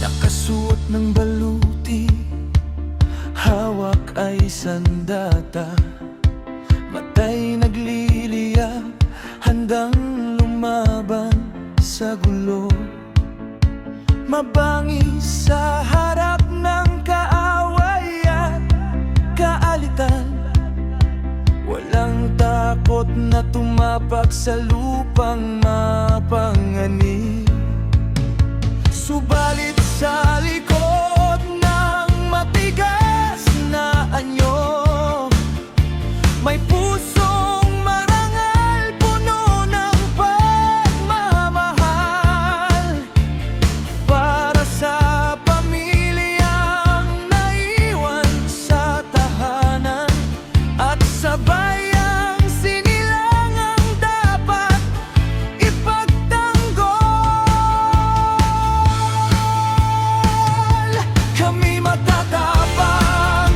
Nakasuot ng baluti, hawak ay sandata, matay nagliliyab, handang lumaban sa gulo. Mabangis sa harap ng kaaway at kaalitan, walang takot na tumapak sa lupang mapanganib. Subalit sa likod ng matigas na anyo, may pusong marangal, puno ng pagmamahal, para sa pamilyang naiwan sa tahanan at sa bayang sinilangang dapat ipagtanggol. Kami matatapang,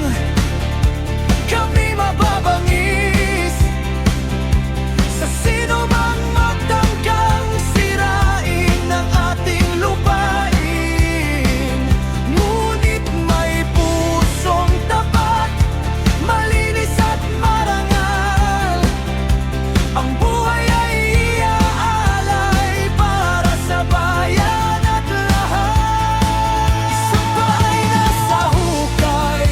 kami mababangis, sa sino mang magtangkang sirain ang ating lupain. Ngunit may pusong tapat, malinis at marangal, ang buhay ay iaalay para sa bayan at lahat. Isang paay nasa hukay,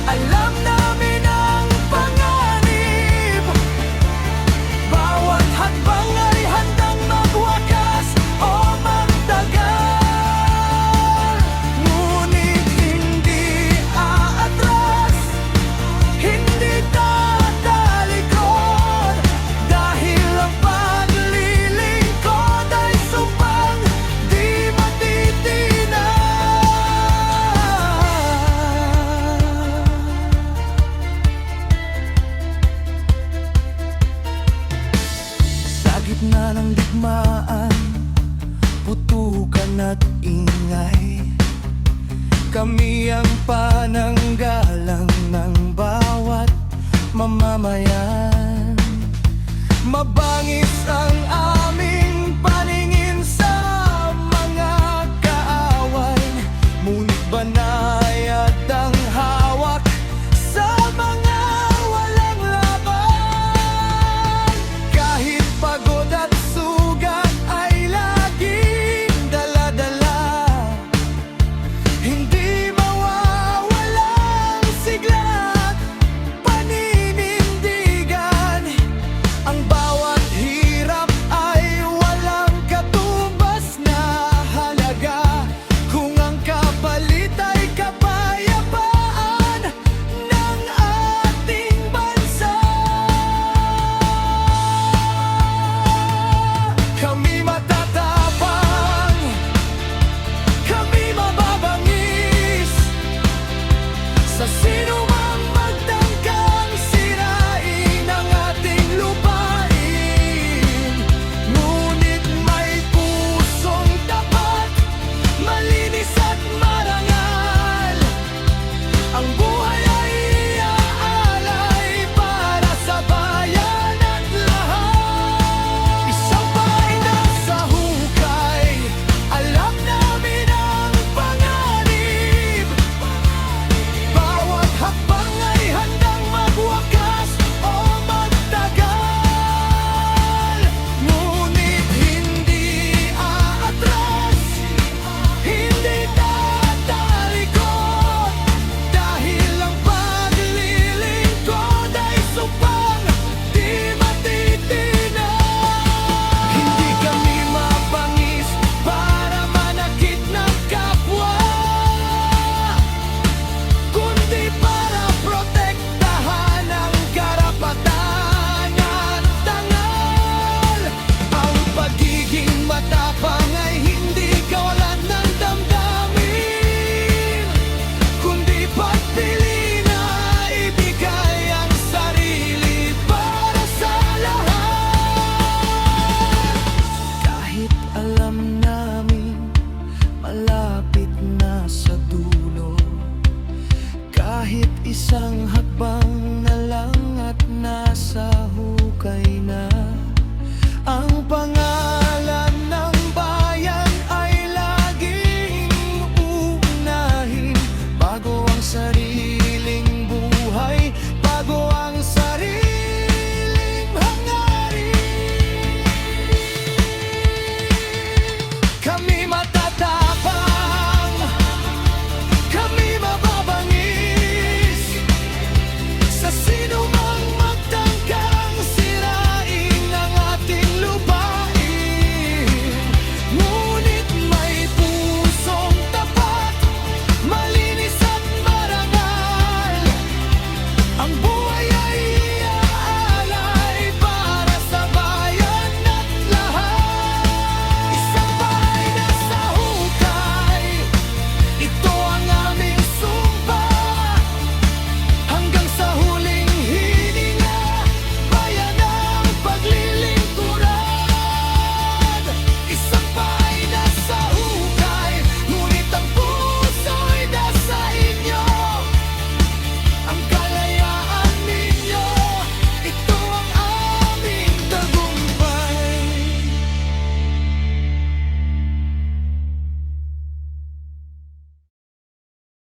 alam namin ang panganib, bawat hakbang ay handang magwakas o magtagal. Ngunit hindi aatras, hindi tatalikod, dahil ang paglilingkod ay sumpang di matitinan. Sa gitna ng digmaan, putukan at ingay, kami ang pananggalang ng bawat mamamayan. Mabangis ang aming paningin sa mga kaaway, ngunit banayad ang hawak sa mga walang laban. Kahit pagod at sugat ay laging dala-dala, hindi mawawalang sigla at paninindigan. Ang bawat hirap malapit na sa dulo. Kahit isang hakbang na lang at nasa hukay na.